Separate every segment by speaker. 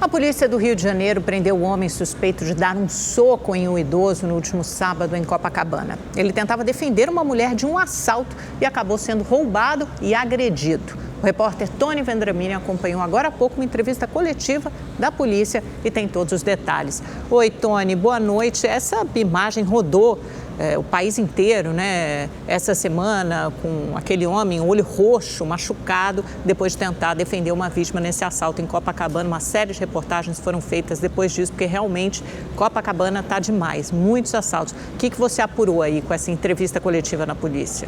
Speaker 1: A polícia do Rio de Janeiro prendeu o homem suspeito de dar um soco em um idoso no último sábado em Copacabana. Ele tentava defender uma mulher de um assalto e acabou sendo roubado e agredido. O repórter Tony Vendramini acompanhou agora há pouco uma entrevista coletiva da polícia e tem todos os detalhes. Oi, Tony, boa noite. Essa imagem rodou o país inteiro, né? Essa semana, com aquele homem, olho roxo, machucado, depois de tentar defender uma vítima nesse assalto em Copacabana. Uma série de reportagens foram feitas depois disso, porque realmente Copacabana está demais, muitos assaltos. O que você apurou aí com essa entrevista coletiva na polícia?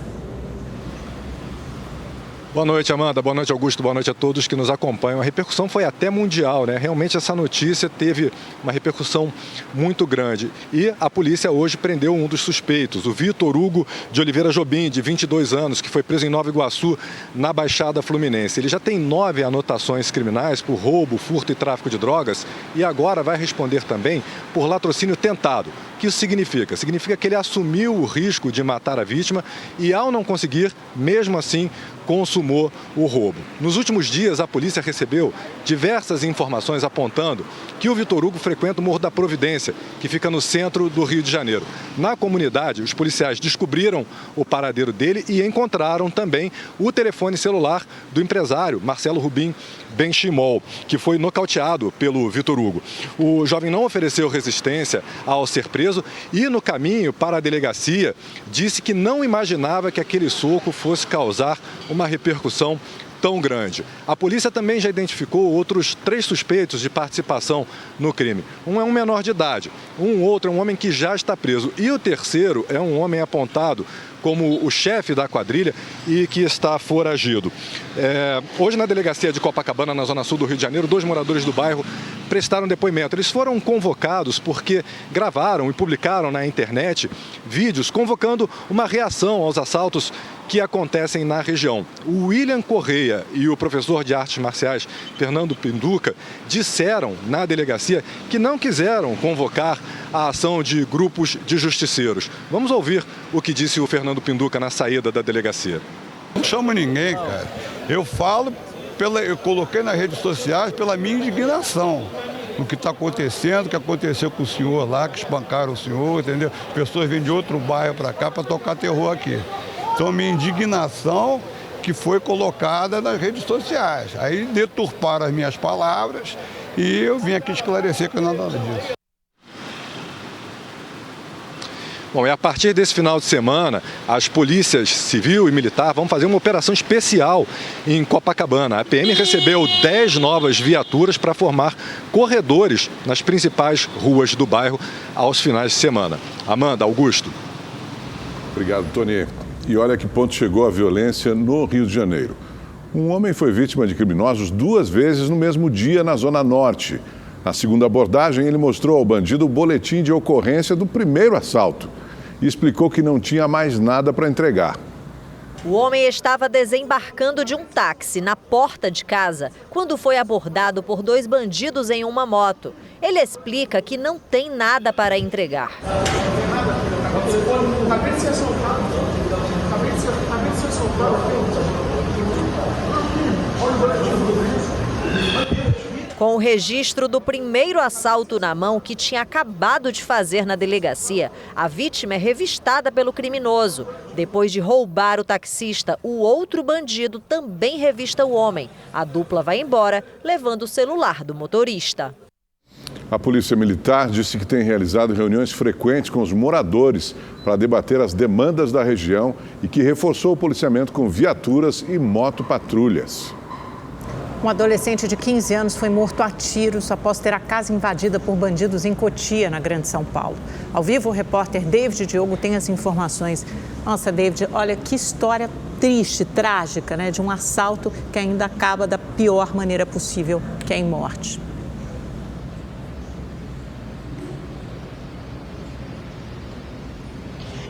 Speaker 2: Boa noite, Amanda. Boa noite, Augusto. Boa noite a todos que nos acompanham. A repercussão foi até mundial, né? Realmente essa notícia teve uma repercussão muito grande. E a polícia hoje prendeu um dos suspeitos, o Vitor Hugo de Oliveira Jobim, de 22 anos, que foi preso em Nova Iguaçu, na Baixada Fluminense. Ele já tem 9 anotações criminais por roubo, furto e tráfico de drogas e agora vai responder também por latrocínio tentado. O que isso significa? Significa que ele assumiu o risco de matar a vítima e, ao não conseguir, mesmo assim, consumou o roubo. Nos últimos dias, a polícia recebeu diversas informações apontando que o Vitor Hugo frequenta o Morro da Providência, que fica no centro do Rio de Janeiro. Na comunidade, os policiais descobriram o paradeiro dele e encontraram também o telefone celular do empresário Marcelo Rubim Benchimol, que foi nocauteado pelo Vitor Hugo. O jovem não ofereceu resistência ao ser preso e, no caminho para a delegacia, disse que não imaginava que aquele soco fosse causar uma repercussão tão grande. A polícia também já identificou outros 3 suspeitos de participação no crime. Um é um menor de idade, um outro é um homem que já está preso e o terceiro é um homem apontado como o chefe da quadrilha e que está foragido. Hoje na delegacia de Copacabana, na zona sul do Rio de Janeiro, 2 moradores do bairro prestaram depoimento. Eles foram convocados porque gravaram e publicaram na internet vídeos convocando uma reação aos assaltos que acontecem na região. O William Correia e o professor de artes marciais Fernando Pinduca disseram na delegacia que não quiseram convocar a ação de grupos de justiceiros. Vamos ouvir o que disse o Fernando Pinduca na saída da delegacia.
Speaker 3: Não chamo ninguém, cara. Eu falo, eu coloquei nas redes sociais pela minha indignação. O que está acontecendo, o que aconteceu com o senhor lá, que espancaram o senhor, entendeu? Pessoas vêm de outro bairro para cá para tocar terror aqui. Então, minha indignação que foi colocada nas redes sociais. Aí deturparam as minhas palavras e eu vim aqui esclarecer que não é nada disso.
Speaker 2: Bom, e a partir desse final de semana, as polícias civil e militar vão fazer uma operação especial em Copacabana. A PM recebeu 10 novas viaturas para formar corredores nas principais ruas do bairro aos finais de semana. Amanda, Augusto.
Speaker 4: Obrigado, Tony. E olha que ponto chegou a violência no Rio de Janeiro. Um homem foi vítima de criminosos 2 vezes no mesmo dia na Zona Norte. Na segunda abordagem, ele mostrou ao bandido o boletim de ocorrência do primeiro assalto e explicou que não tinha mais nada para entregar.
Speaker 5: O homem estava desembarcando de um táxi na porta de casa quando foi abordado por 2 bandidos em uma moto. Ele explica que não tem nada para entregar. Com o registro do primeiro assalto na mão que tinha acabado de fazer na delegacia, a vítima é revistada pelo criminoso. Depois de roubar o taxista, o outro bandido também revista o homem. A dupla vai embora, levando o celular do motorista.
Speaker 4: A Polícia Militar disse que tem realizado reuniões frequentes com os moradores para debater as demandas da região e que reforçou o policiamento com viaturas e motopatrulhas.
Speaker 1: Um adolescente de 15 anos foi morto a tiros após ter a casa invadida por bandidos em Cotia, na Grande São Paulo. Ao vivo, o repórter David Diogo tem as informações. Nossa, David, olha que história triste, trágica, né? De um assalto que ainda acaba da pior maneira possível, que é em morte.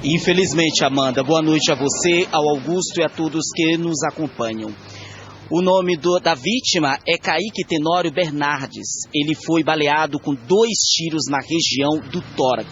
Speaker 6: Infelizmente, Amanda, boa noite a você, ao Augusto e a todos que nos acompanham. O nome da vítima é Kaique Tenório Bernardes. Ele foi baleado com 2 tiros na região do tórax.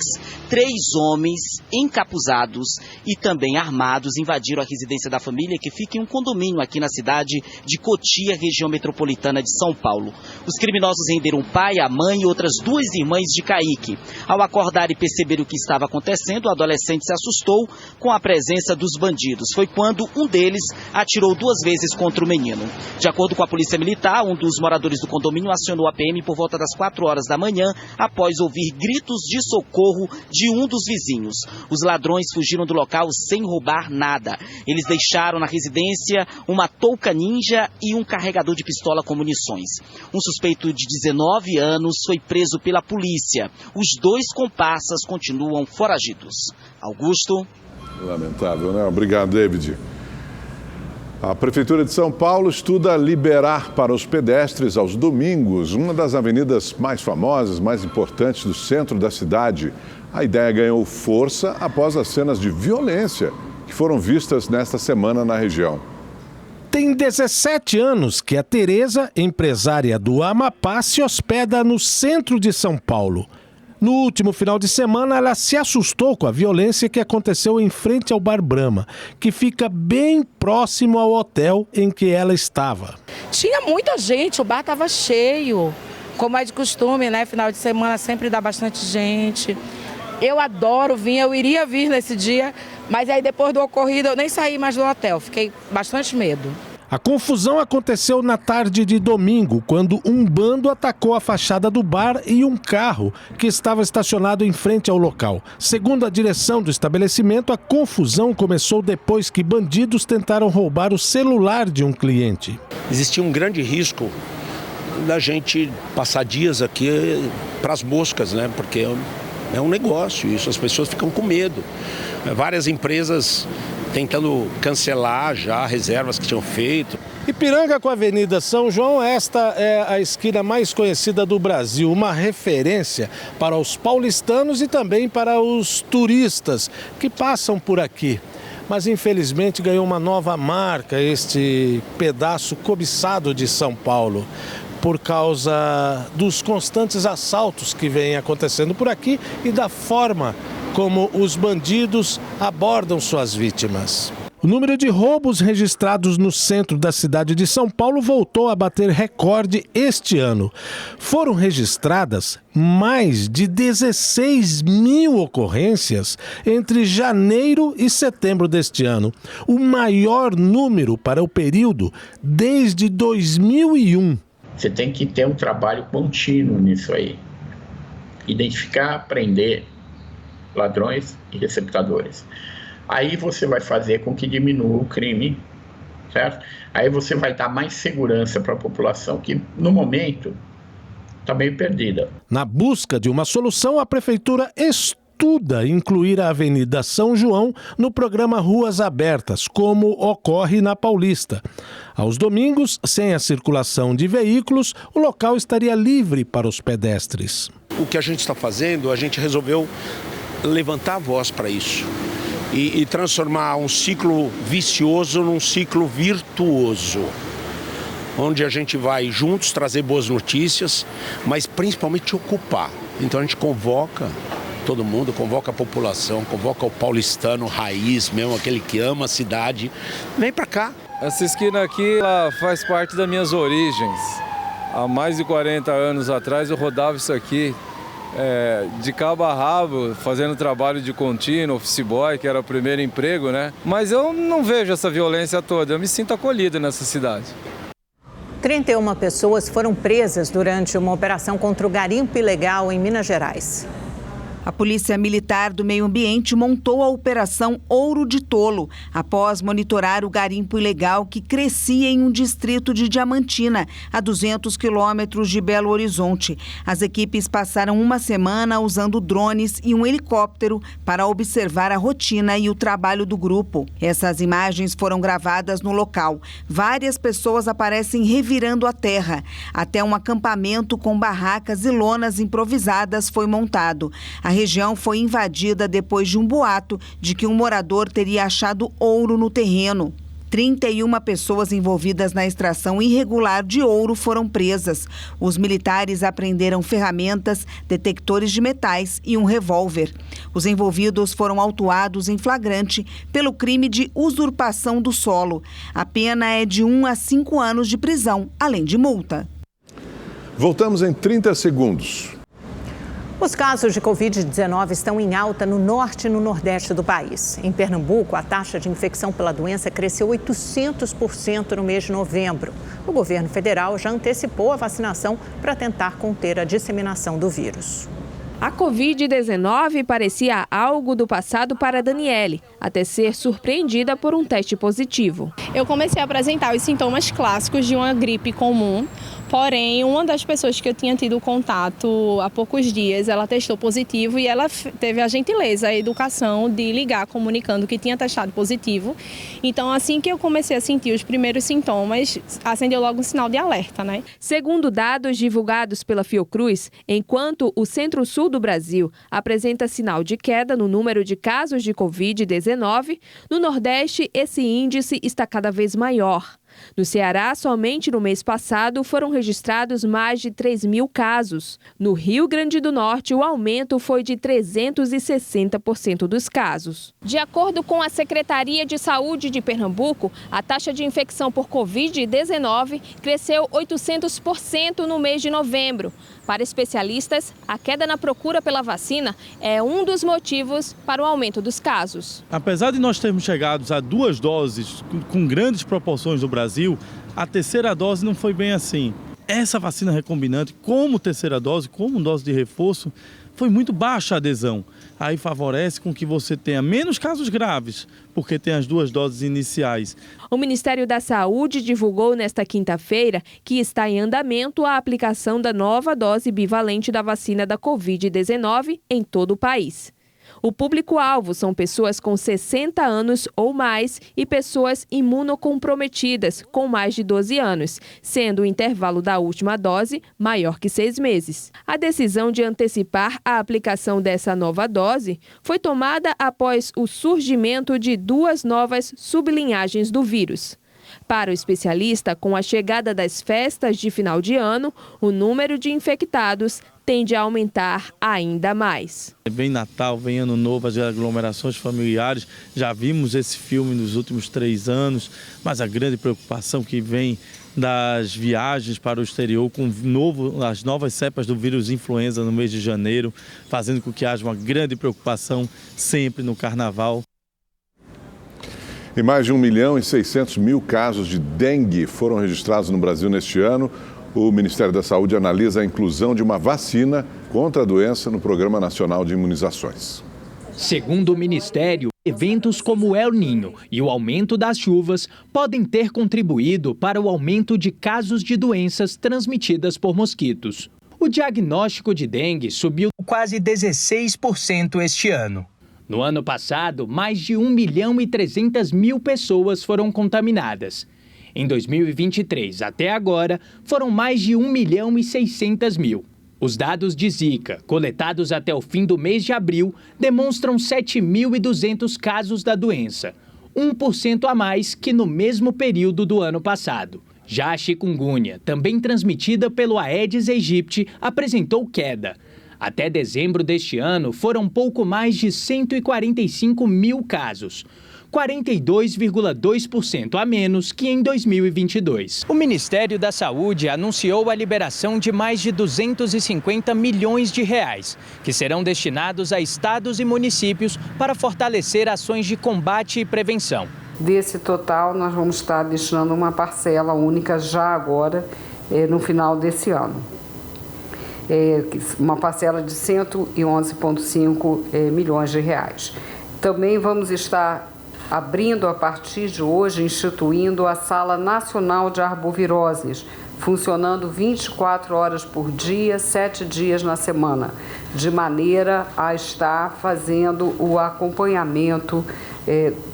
Speaker 6: 3 homens encapuzados e também armados invadiram a residência da família, que fica em um condomínio aqui na cidade de Cotia, região metropolitana de São Paulo. Os criminosos renderam o pai, a mãe e outras 2 irmãs de Kaique. Ao acordar e perceber o que estava acontecendo, o adolescente se assustou com a presença dos bandidos. Foi quando um deles atirou 2 vezes contra o menino. De acordo com a Polícia Militar, um dos moradores do condomínio acionou a PM por volta das 4 horas da manhã, após ouvir gritos de socorro de um dos vizinhos. Os ladrões fugiram do local sem roubar nada. Eles deixaram na residência uma touca ninja e um carregador de pistola com munições. Um suspeito de 19 anos foi preso pela polícia. Os 2 comparsas continuam foragidos. Augusto.
Speaker 4: Lamentável, né? Obrigado, David. A Prefeitura de São Paulo estuda liberar para os pedestres aos domingos uma das avenidas mais famosas, mais importantes do centro da cidade. A ideia ganhou força após as cenas de violência que foram vistas nesta semana na região.
Speaker 7: Tem 17 anos que a Tereza, empresária do Amapá, se hospeda no centro de São Paulo. No último final de semana, ela se assustou com a violência que aconteceu em frente ao Bar Brahma, que fica bem próximo ao hotel em que ela estava.
Speaker 8: Tinha muita gente, o bar estava cheio, como é de costume, né? Final de semana sempre dá bastante gente. Eu adoro vir, eu iria vir nesse dia, mas aí depois do ocorrido eu nem saí mais do hotel, fiquei bastante medo.
Speaker 7: A confusão aconteceu na tarde de domingo, quando um bando atacou a fachada do bar e um carro que estava estacionado em frente ao local. Segundo a direção do estabelecimento, a confusão começou depois que bandidos tentaram roubar o celular de um cliente.
Speaker 9: Existia um grande risco da gente passar dias aqui para as moscas, né? Porque é um negócio, isso, as pessoas ficam com medo. Várias empresas tentando cancelar já reservas que tinham feito.
Speaker 7: Ipiranga com a Avenida São João, esta é a esquina mais conhecida do Brasil, uma referência para os paulistanos e também para os turistas que passam por aqui. Mas infelizmente ganhou uma nova marca este pedaço cobiçado de São Paulo, por causa dos constantes assaltos que vêm acontecendo por aqui e da forma como os bandidos abordam suas vítimas. O número de roubos registrados no centro da cidade de São Paulo voltou a bater recorde este ano. Foram registradas mais de 16 mil ocorrências entre janeiro e setembro deste ano, o maior número para o período desde 2001.
Speaker 10: Você tem que ter um trabalho contínuo nisso aí. Identificar, prender ladrões e receptadores. Aí você vai fazer com que diminua o crime, certo? Aí você vai dar mais segurança para a população, que no momento está meio perdida.
Speaker 7: Na busca de uma solução, a Prefeitura estuda incluir a Avenida São João no programa Ruas Abertas, como ocorre na Paulista. Aos domingos, sem a circulação de veículos, o local estaria livre para os pedestres.
Speaker 9: O que a gente está fazendo, a gente resolveu levantar a voz para isso e transformar um ciclo vicioso num ciclo virtuoso, onde a gente vai juntos trazer boas notícias, mas principalmente ocupar. Então a gente convoca todo mundo, convoca a população, convoca o paulistano raiz mesmo, aquele que ama a cidade, vem para cá.
Speaker 11: Essa esquina aqui, ela faz parte das minhas origens. Há mais de 40 anos atrás eu rodava isso aqui de cabo a rabo, fazendo trabalho de contínuo, office boy, que era o primeiro emprego, né? Mas eu não vejo essa violência toda, eu me sinto acolhido nessa cidade.
Speaker 1: 31 pessoas foram presas durante uma operação contra o garimpo ilegal em Minas Gerais.
Speaker 12: A Polícia Militar do Meio Ambiente montou a Operação Ouro de Tolo, após monitorar o garimpo ilegal que crescia em um distrito de Diamantina, a 200 quilômetros de Belo Horizonte. As equipes passaram uma semana usando drones e um helicóptero para observar a rotina e o trabalho do grupo. Essas imagens foram gravadas no local. Várias pessoas aparecem revirando a terra. Até um acampamento com barracas e lonas improvisadas foi montado. A região foi invadida depois de um boato de que um morador teria achado ouro no terreno. 31 pessoas envolvidas na extração irregular de ouro foram presas. Os militares apreenderam ferramentas, detectores de metais e um revólver. Os envolvidos foram autuados em flagrante pelo crime de usurpação do solo. A pena é de 1 a 5 anos de prisão, além de multa.
Speaker 4: Voltamos em 30 segundos.
Speaker 1: Os casos de Covid-19 estão em alta no norte e no nordeste do país. Em Pernambuco, a taxa de infecção pela doença cresceu 800% no mês de novembro. O governo federal já antecipou a vacinação para tentar conter a disseminação do vírus.
Speaker 13: A Covid-19 parecia algo do passado para Daniele, até ser surpreendida por um teste positivo.
Speaker 14: Eu comecei a apresentar os sintomas clássicos de uma gripe comum, porém, uma das pessoas que eu tinha tido contato há poucos dias, ela testou positivo e ela teve a gentileza, a educação de ligar comunicando que tinha testado positivo. Então, assim que eu comecei a sentir os primeiros sintomas, acendeu logo um sinal de alerta, né?
Speaker 13: Segundo dados divulgados pela Fiocruz, enquanto o Centro-Sul do Brasil apresenta sinal de queda no número de casos de Covid-19, no Nordeste esse índice está cada vez maior. No Ceará, somente no mês passado, foram registrados mais de 3.000 casos. No Rio Grande do Norte, o aumento foi de 360% dos casos.
Speaker 14: De acordo com a Secretaria de Saúde de Pernambuco, a taxa de infecção por Covid-19 cresceu 800% no mês de novembro. Para especialistas, a queda na procura pela vacina é um dos motivos para o aumento dos casos.
Speaker 15: Apesar de nós termos chegado a 2 doses com grandes proporções no Brasil, a terceira dose não foi bem assim. Essa vacina recombinante, como terceira dose, como dose de reforço, foi muito baixa a adesão. Aí favorece com que você tenha menos casos graves, porque tem as 2 doses iniciais.
Speaker 13: O Ministério da Saúde divulgou nesta quinta-feira que está em andamento a aplicação da nova dose bivalente da vacina da Covid-19 em todo o país. O público-alvo são pessoas com 60 anos ou mais e pessoas imunocomprometidas com mais de 12 anos, sendo o intervalo da última dose maior que 6 meses. A decisão de antecipar a aplicação dessa nova dose foi tomada após o surgimento de 2 novas sublinhagens do vírus. Para o especialista, com a chegada das festas de final de ano, o número de infectados tende a aumentar ainda mais.
Speaker 15: Vem Natal, vem Ano Novo, as aglomerações familiares, já vimos esse filme nos últimos 3 anos, mas a grande preocupação que vem das viagens para o exterior com as novas cepas do vírus influenza no mês de janeiro, fazendo com que haja uma grande preocupação sempre no Carnaval.
Speaker 4: E mais de 1.600.000 casos de dengue foram registrados no Brasil neste ano. O Ministério da Saúde analisa a inclusão de uma vacina contra a doença no Programa Nacional de Imunizações.
Speaker 16: Segundo o Ministério, eventos como o El Niño e o aumento das chuvas podem ter contribuído para o aumento de casos de doenças transmitidas por mosquitos. O diagnóstico de dengue subiu quase 16% este ano. No ano passado, mais de 1.300.000 pessoas foram contaminadas. Em 2023, até agora, foram mais de 1.600.000. Os dados de Zika, coletados até o fim do mês de abril, demonstram 7.200 casos da doença, 1% a mais que no mesmo período do ano passado. Já a chikungunya, também transmitida pelo Aedes aegypti, apresentou queda. Até dezembro deste ano, foram pouco mais de 145.000 casos, 42,2% a menos que em 2022. O Ministério da Saúde anunciou a liberação de mais de 250 milhões de reais, que serão destinados a estados e municípios para fortalecer ações de combate e prevenção.
Speaker 17: Desse total, nós vamos estar destinando uma parcela única já agora, no final desse ano. Uma parcela de 111,5 milhões de reais. Também vamos estar abrindo a partir de hoje, instituindo a Sala Nacional de Arboviroses, funcionando 24 horas por dia, 7 dias na semana, de maneira a estar fazendo o acompanhamento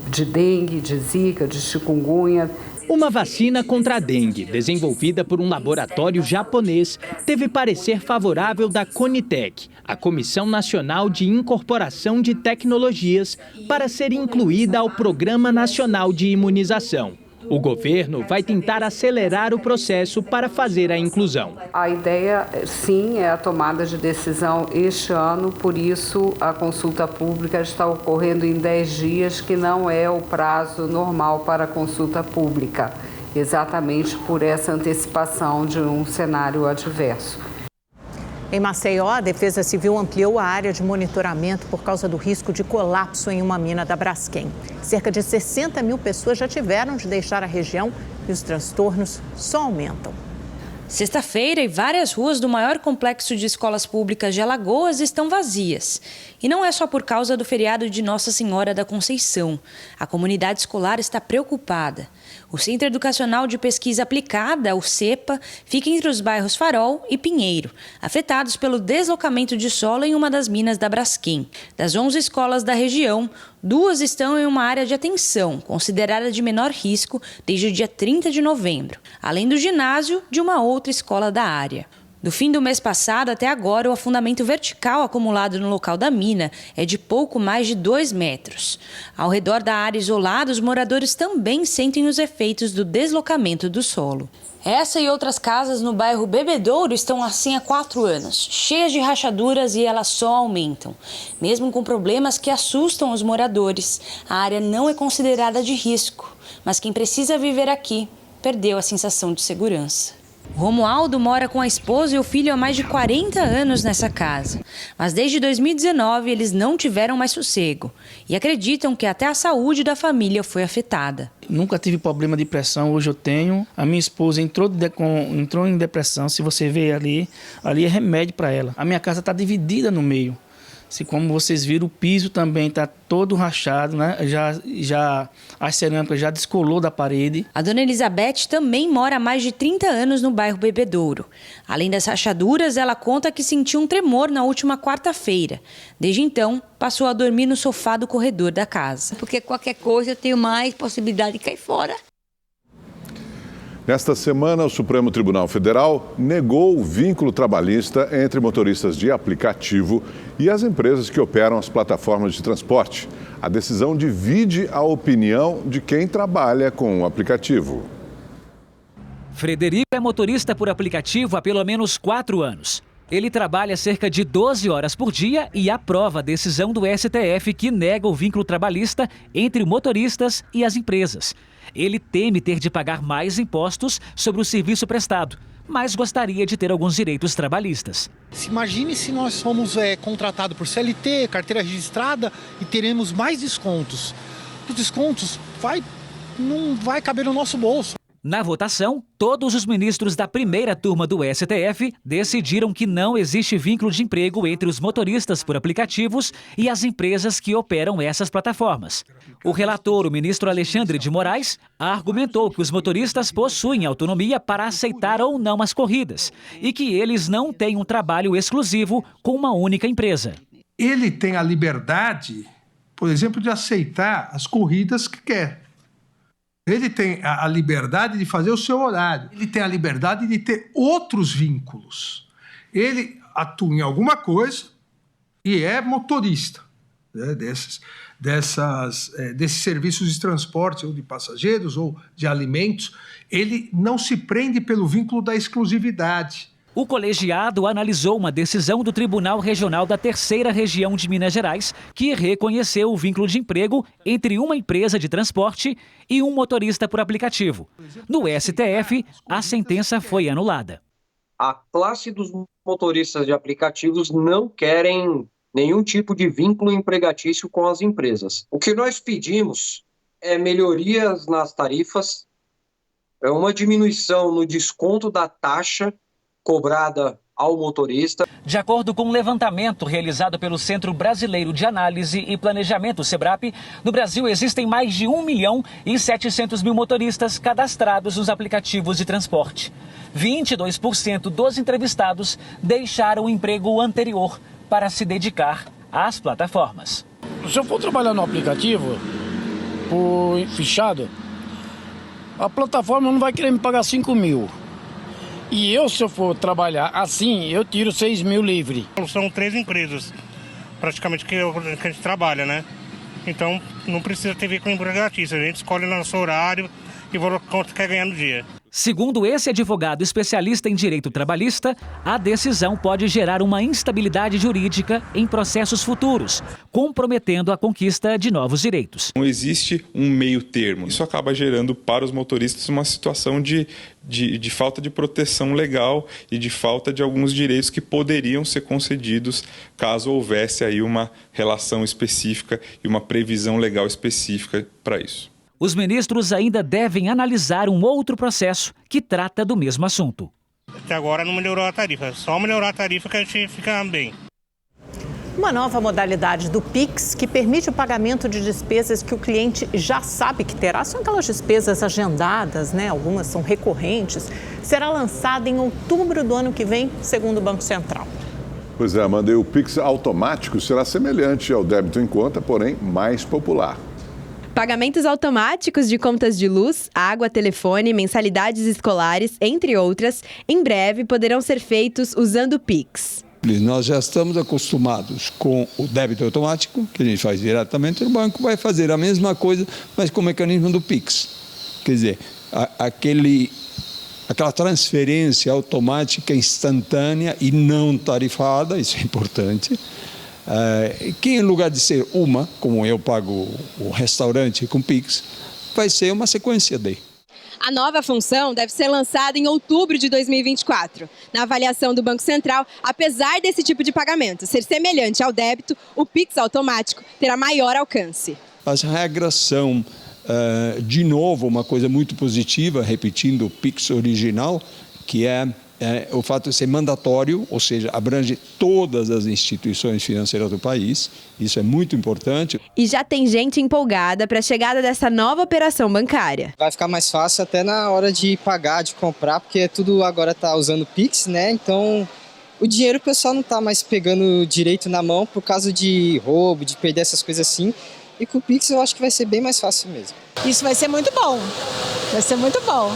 Speaker 17: de dengue, de zika, de chikungunya.
Speaker 16: Uma vacina contra a dengue, desenvolvida por um laboratório japonês, teve parecer favorável da Conitec, a Comissão Nacional de Incorporação de Tecnologias, para ser incluída ao Programa Nacional de Imunização. O governo vai tentar acelerar o processo para fazer a inclusão.
Speaker 17: A ideia, sim, é a tomada de decisão este ano, por isso a consulta pública está ocorrendo em 10 dias, que não é o prazo normal para a consulta pública, exatamente por essa antecipação de um cenário adverso.
Speaker 1: Em Maceió, a Defesa Civil ampliou a área de monitoramento por causa do risco de colapso em uma mina da Braskem. Cerca de 60 mil pessoas já tiveram de deixar a região e os transtornos só aumentam.
Speaker 18: Sexta-feira e várias ruas do maior complexo de escolas públicas de Alagoas estão vazias. E não é só por causa do feriado de Nossa Senhora da Conceição. A comunidade escolar está preocupada. O Centro Educacional de Pesquisa Aplicada, o CEPA, fica entre os bairros Farol e Pinheiro, afetados pelo deslocamento de solo em uma das minas da Braskem. Das 11 escolas da região, 2 estão em uma área de atenção, considerada de menor risco desde o dia 30 de novembro, além do ginásio de uma outra escola da área. Do fim do mês passado até agora, o afundamento vertical acumulado no local da mina é de pouco mais de 2 metros. Ao redor da área isolada, os moradores também sentem os efeitos do deslocamento do solo. Essa e outras casas no bairro Bebedouro estão assim há 4 anos, cheias de rachaduras, e elas só aumentam. Mesmo com problemas que assustam os moradores, a área não é considerada de risco, mas quem precisa viver aqui perdeu a sensação de segurança. Romualdo mora com a esposa e o filho há mais de 40 anos nessa casa. Mas desde 2019 eles não tiveram mais sossego e acreditam que até a saúde da família foi afetada.
Speaker 19: Nunca tive problema de pressão, hoje eu tenho. A minha esposa entrou em depressão, se você ver ali é remédio para ela. A minha casa está dividida no meio. Como vocês viram, o piso também está todo rachado, né? Já a cerâmica já descolou da parede.
Speaker 18: A dona Elizabeth também mora há mais de 30 anos no bairro Bebedouro. Além das rachaduras, ela conta que sentiu um tremor na última quarta-feira. Desde então, passou a dormir no sofá do corredor da casa.
Speaker 20: Porque qualquer coisa eu tenho mais possibilidade de cair fora.
Speaker 4: Nesta semana, o Supremo Tribunal Federal negou o vínculo trabalhista entre motoristas de aplicativo e as empresas que operam as plataformas de transporte. A decisão divide a opinião de quem trabalha com o aplicativo.
Speaker 21: Frederico é motorista por aplicativo há pelo menos 4 anos. Ele trabalha cerca de 12 horas por dia e aprova a decisão do STF que nega o vínculo trabalhista entre motoristas e as empresas. Ele teme ter de pagar mais impostos sobre o serviço prestado, mas gostaria de ter alguns direitos trabalhistas.
Speaker 22: Imagine se nós somos contratados por CLT, carteira registrada, e teremos mais descontos. Os descontos não vai caber no nosso bolso.
Speaker 21: Na votação, todos os ministros da primeira turma do STF decidiram que não existe vínculo de emprego entre os motoristas por aplicativos e as empresas que operam essas plataformas. O relator, o ministro Alexandre de Moraes, argumentou que os motoristas possuem autonomia para aceitar ou não as corridas e que eles não têm um trabalho exclusivo com uma única empresa.
Speaker 23: Ele tem a liberdade, por exemplo, de aceitar as corridas que quer. Ele tem a liberdade de fazer o seu horário. Ele tem a liberdade de ter outros vínculos. Ele atua em alguma coisa e é motorista, né, desses serviços de transporte, ou de passageiros, ou de alimentos. Ele não se prende pelo vínculo da exclusividade.
Speaker 21: O colegiado analisou uma decisão do Tribunal Regional da Terceira Região de Minas Gerais, que reconheceu o vínculo de emprego entre uma empresa de transporte e um motorista por aplicativo. No STF, a sentença foi anulada.
Speaker 24: A classe dos motoristas de aplicativos não querem nenhum tipo de vínculo empregatício com as empresas. O que nós pedimos é melhorias nas tarifas, é uma diminuição no desconto da taxa cobrada ao motorista.
Speaker 21: De acordo com um levantamento realizado pelo Centro Brasileiro de Análise e Planejamento, SEBRAP, no Brasil existem mais de 1.700.000 motoristas cadastrados nos aplicativos de transporte. 22% dos entrevistados deixaram o emprego anterior para se dedicar às plataformas.
Speaker 25: Se eu for trabalhar no aplicativo, por fichado, a plataforma não vai querer me pagar 5 mil. E eu, se eu for trabalhar assim, eu tiro 6 mil livre.
Speaker 26: São 3 empresas, praticamente, que a gente trabalha, né? Então, não precisa ter vínculo empregatício. A gente escolhe nosso horário e valor quanto quer ganhar no dia.
Speaker 21: Segundo esse advogado especialista em direito trabalhista, a decisão pode gerar uma instabilidade jurídica em processos futuros, comprometendo a conquista de novos direitos.
Speaker 2: Não existe um meio termo. Isso acaba gerando para os motoristas uma situação de falta de proteção legal e de falta de alguns direitos que poderiam ser concedidos caso houvesse aí uma relação específica e uma previsão legal específica para isso.
Speaker 21: Os ministros ainda devem analisar um outro processo que trata do mesmo assunto.
Speaker 26: Até agora não melhorou a tarifa, só melhorar a tarifa que a gente fica bem.
Speaker 1: Uma nova modalidade do Pix que permite o pagamento de despesas que o cliente já sabe que terá. São aquelas despesas agendadas, né? Algumas são recorrentes. Será lançada em outubro do ano que vem, segundo o Banco Central.
Speaker 4: Pois é, Amanda, e o Pix automático será semelhante ao débito em conta, porém mais popular.
Speaker 3: Pagamentos automáticos de contas de luz, água, telefone, mensalidades escolares, entre outras, em breve poderão ser feitos usando o Pix.
Speaker 5: Nós já estamos acostumados com o débito automático, que a gente faz diretamente, o banco vai fazer a mesma coisa, mas com o mecanismo do Pix. Quer dizer, aquela transferência automática, instantânea e não tarifada, isso é importante, que em lugar de ser uma, como eu pago o restaurante com Pix, vai ser uma sequência de.
Speaker 3: A nova função deve ser lançada em outubro de 2024. Na avaliação do Banco Central, apesar desse tipo de pagamento ser semelhante ao débito, o Pix automático terá maior alcance.
Speaker 5: As regras são, de novo, uma coisa muito positiva, repetindo o Pix original, que é o fato de ser mandatório, ou seja, abrange todas as instituições financeiras do país. Isso é muito importante.
Speaker 3: E já tem gente empolgada para a chegada dessa nova operação bancária.
Speaker 6: Vai ficar mais fácil até na hora de pagar, de comprar, porque tudo agora está usando Pix, né? Então, o dinheiro o pessoal não está mais pegando direito na mão por causa de roubo, de perder essas coisas assim. E com o Pix eu acho que vai ser bem mais fácil mesmo.
Speaker 8: Isso vai ser muito bom. Vai ser muito bom.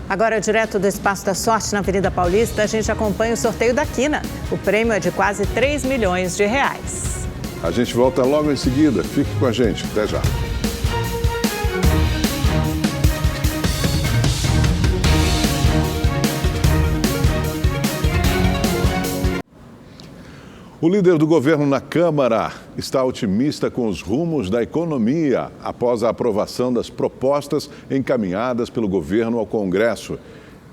Speaker 1: Agora, direto do Espaço da Sorte, na Avenida Paulista, a gente acompanha o sorteio da Quina. O prêmio é de quase 3 milhões de reais.
Speaker 4: A gente volta logo em seguida. Fique com a gente. Até já. O líder do governo na Câmara está otimista com os rumos da economia após a aprovação das propostas encaminhadas pelo governo ao Congresso.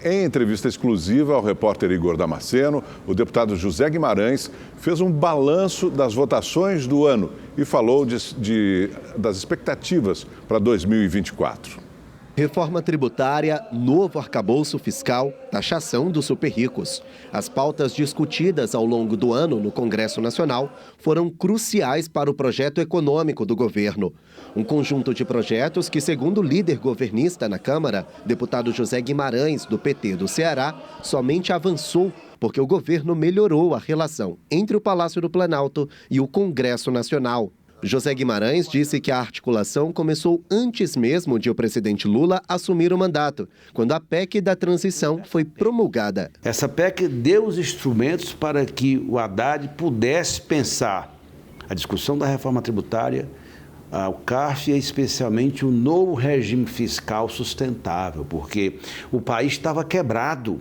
Speaker 4: Em entrevista exclusiva ao repórter Igor Damasceno, o deputado José Guimarães fez um balanço das votações do ano e falou das expectativas para 2024.
Speaker 10: Reforma tributária, novo arcabouço fiscal, taxação dos super-ricos. As pautas discutidas ao longo do ano no Congresso Nacional foram cruciais para o projeto econômico do governo. Um conjunto de projetos que, segundo o líder governista na Câmara, deputado José Guimarães, do PT do Ceará, somente avançou porque o governo melhorou a relação entre o Palácio do Planalto e o Congresso Nacional. José Guimarães disse que a articulação começou antes mesmo de o presidente Lula assumir o mandato, quando a PEC da transição foi promulgada.
Speaker 27: Essa PEC deu os instrumentos para que o Haddad pudesse pensar a discussão da reforma tributária, o CARF e especialmente o novo regime fiscal sustentável, porque o país estava quebrado.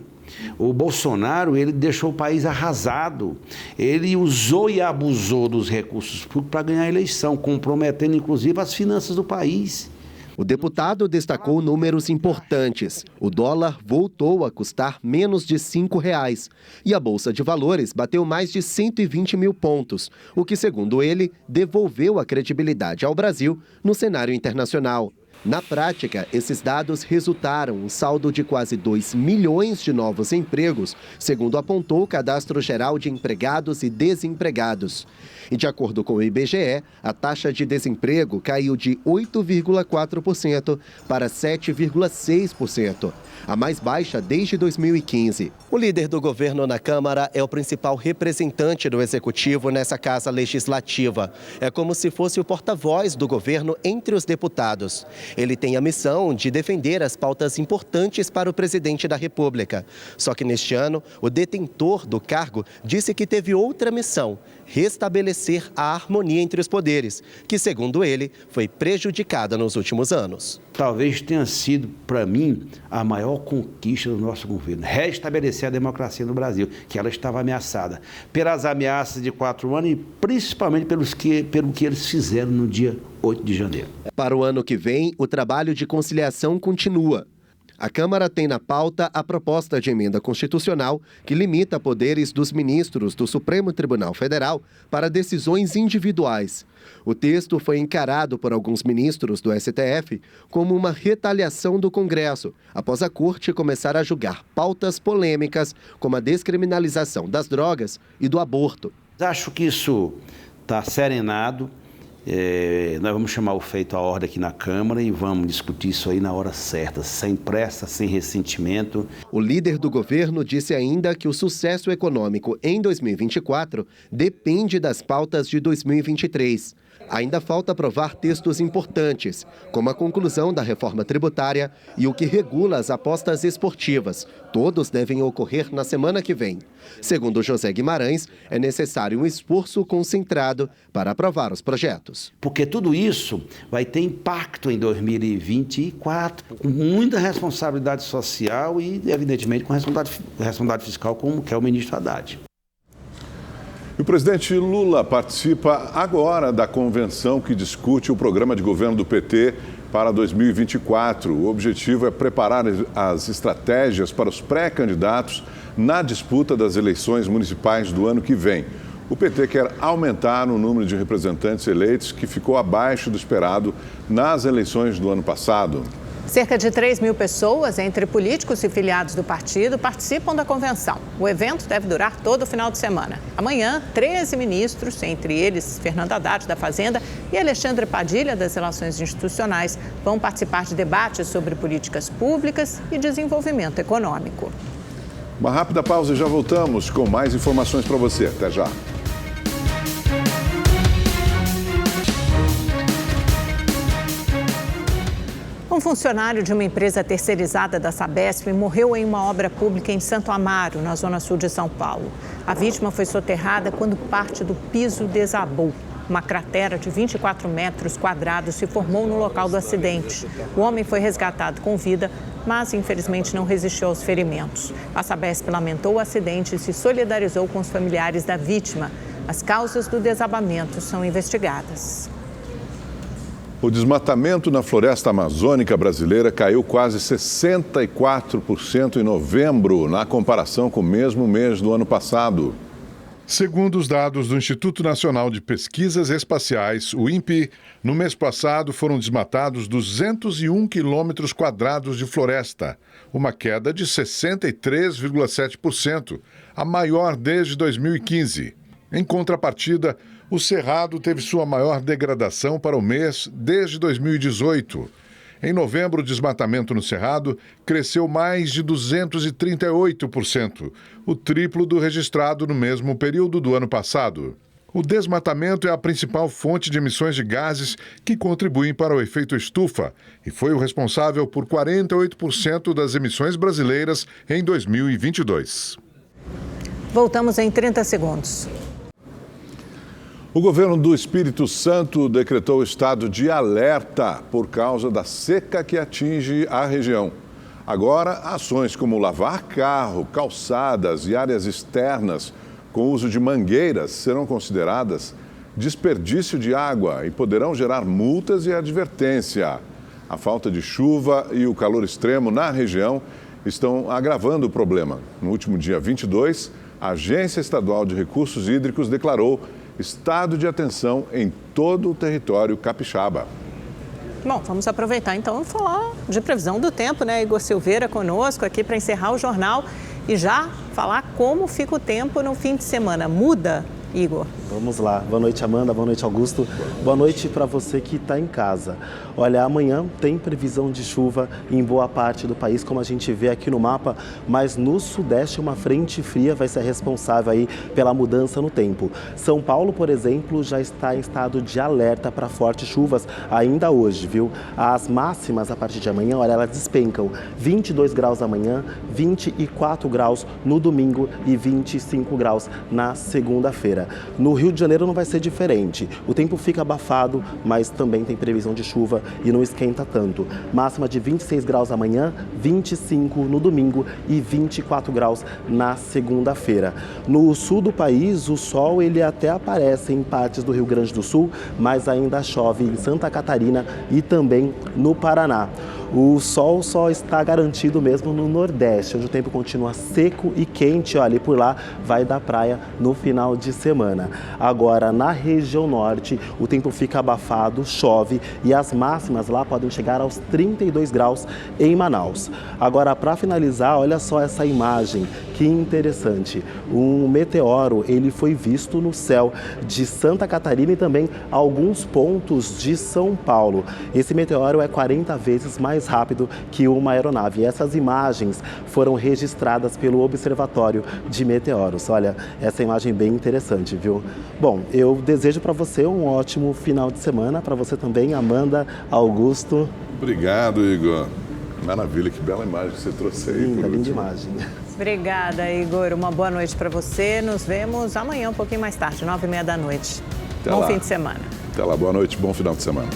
Speaker 27: O Bolsonaro, ele deixou o país arrasado, ele usou e abusou dos recursos públicos para ganhar a eleição, comprometendo inclusive as finanças do país.
Speaker 10: O deputado destacou números importantes. O dólar voltou a custar menos de R$ 5,00 e a Bolsa de Valores bateu mais de 120 mil pontos, o que, segundo ele, devolveu a credibilidade ao Brasil no cenário internacional. Na prática, esses dados resultaram um saldo de quase 2 milhões de novos empregos, segundo apontou o Cadastro Geral de Empregados e Desempregados. E de acordo com o IBGE, a taxa de desemprego caiu de 8,4% para 7,6%, a mais baixa desde 2015. O líder do governo na Câmara é o principal representante do Executivo nessa casa legislativa. É como se fosse o porta-voz do governo entre os deputados. Ele tem a missão de defender as pautas importantes para o presidente da República. Só que neste ano, o detentor do cargo disse que teve outra missão: restabelecer a harmonia entre os poderes, que, segundo ele, foi prejudicada nos últimos anos.
Speaker 27: Talvez tenha sido, para mim, a maior conquista do nosso governo, restabelecer a democracia no Brasil, que ela estava ameaçada pelas ameaças de 4 anos e principalmente pelo que eles fizeram no dia 8 de janeiro.
Speaker 10: Para o ano que vem, o trabalho de conciliação continua. A Câmara tem na pauta a proposta de emenda constitucional que limita poderes dos ministros do Supremo Tribunal Federal para decisões individuais. O texto foi encarado por alguns ministros do STF como uma retaliação do Congresso, após a Corte começar a julgar pautas polêmicas como a descriminalização das drogas e do aborto.
Speaker 27: Acho que isso está serenado. Nós vamos chamar o feito à ordem aqui na Câmara e vamos discutir isso aí na hora certa, sem pressa, sem ressentimento.
Speaker 10: O líder do governo disse ainda que o sucesso econômico em 2024 depende das pautas de 2023. Ainda falta aprovar textos importantes, como a conclusão da reforma tributária e o que regula as apostas esportivas. Todos devem ocorrer na semana que vem. Segundo José Guimarães, é necessário um esforço concentrado para aprovar os projetos.
Speaker 27: Porque tudo isso vai ter impacto em 2024, com muita responsabilidade social e, evidentemente, com responsabilidade fiscal, como quer o ministro Haddad.
Speaker 4: O presidente Lula participa agora da convenção que discute o programa de governo do PT para 2024. O objetivo é preparar as estratégias para os pré-candidatos na disputa das eleições municipais do ano que vem. O PT quer aumentar o número de representantes eleitos, que ficou abaixo do esperado nas eleições do ano passado.
Speaker 1: Cerca de 3.000 pessoas, entre políticos e filiados do partido, participam da convenção. O evento deve durar todo o final de semana. Amanhã, 13 ministros, entre eles Fernando Haddad, da Fazenda, e Alexandre Padilha, das Relações Institucionais, vão participar de debates sobre políticas públicas e desenvolvimento econômico.
Speaker 4: Uma rápida pausa e já voltamos com mais informações para você. Até já.
Speaker 1: Um funcionário de uma empresa terceirizada da Sabesp morreu em uma obra pública em Santo Amaro, na zona sul de São Paulo. A vítima foi soterrada quando parte do piso desabou. Uma cratera de 24 metros quadrados se formou no local do acidente. O homem foi resgatado com vida, mas infelizmente não resistiu aos ferimentos. A Sabesp lamentou o acidente e se solidarizou com os familiares da vítima. As causas do desabamento são investigadas.
Speaker 4: O desmatamento na floresta amazônica brasileira caiu quase 64% em novembro, na comparação com o mesmo mês do ano passado. Segundo os dados do Instituto Nacional de Pesquisas Espaciais, o INPE, no mês passado foram desmatados 201 quilômetros quadrados de floresta, uma queda de 63,7%, a maior desde 2015. Em contrapartida, o Cerrado teve sua maior degradação para o mês desde 2018. Em novembro, o desmatamento no Cerrado cresceu mais de 238%, o triplo do registrado no mesmo período do ano passado. O desmatamento é a principal fonte de emissões de gases que contribuem para o efeito estufa e foi o responsável por 48% das emissões brasileiras em 2022.
Speaker 1: Voltamos em 30 segundos.
Speaker 4: O governo do Espírito Santo decretou estado de alerta por causa da seca que atinge a região. Agora, ações como lavar carro, calçadas e áreas externas com uso de mangueiras serão consideradas desperdício de água e poderão gerar multas e advertência. A falta de chuva e o calor extremo na região estão agravando o problema. No último dia 22, a Agência Estadual de Recursos Hídricos declarou estado de atenção em todo o território capixaba.
Speaker 1: Bom, vamos aproveitar então e falar de previsão do tempo, né? Igor Silveira conosco aqui para encerrar o jornal e já falar como fica o tempo no fim de semana. Muda, Igor?
Speaker 7: Vamos lá. Boa noite, Amanda. Boa noite, Augusto. Boa noite para você que está em casa. Olha, amanhã tem previsão de chuva em boa parte do país, como a gente vê aqui no mapa, mas no sudeste uma frente fria vai ser responsável aí pela mudança no tempo. São Paulo, por exemplo, já está em estado de alerta para fortes chuvas ainda hoje, viu? As máximas a partir de amanhã, olha, elas despencam. 22 graus amanhã, 24 graus no domingo e 25 graus na segunda-feira. No Rio de Janeiro não vai ser diferente. O tempo fica abafado, mas também tem previsão de chuva e não esquenta tanto. Máxima de 26 graus amanhã, 25 no domingo e 24 graus na segunda-feira. No sul do país, o sol ele até aparece em partes do Rio Grande do Sul, mas ainda chove em Santa Catarina e também no Paraná. O sol só está garantido mesmo no Nordeste, onde o tempo continua seco e quente. Olha, e por lá vai dar praia no final de semana. Agora, na região norte, o tempo fica abafado, chove e as máximas lá podem chegar aos 32 graus em Manaus. Agora, para finalizar, olha só essa imagem, que interessante. Um meteoro, ele foi visto no céu de Santa Catarina e também alguns pontos de São Paulo. Esse meteoro é 40 vezes mais rápido que uma aeronave. E essas imagens foram registradas pelo Observatório de Meteoros. Olha, essa imagem bem interessante, viu? Bom, eu desejo para você um ótimo final de semana, para você também, Amanda, Augusto.
Speaker 4: Obrigado, Igor. Maravilha, que bela imagem que você trouxe aí.
Speaker 7: Linda imagem.
Speaker 1: Obrigada, Igor. Uma boa noite para você. Nos vemos amanhã, um pouquinho mais tarde, 9h30 da noite. Bom fim de semana.
Speaker 4: Até lá, boa noite, bom final de semana.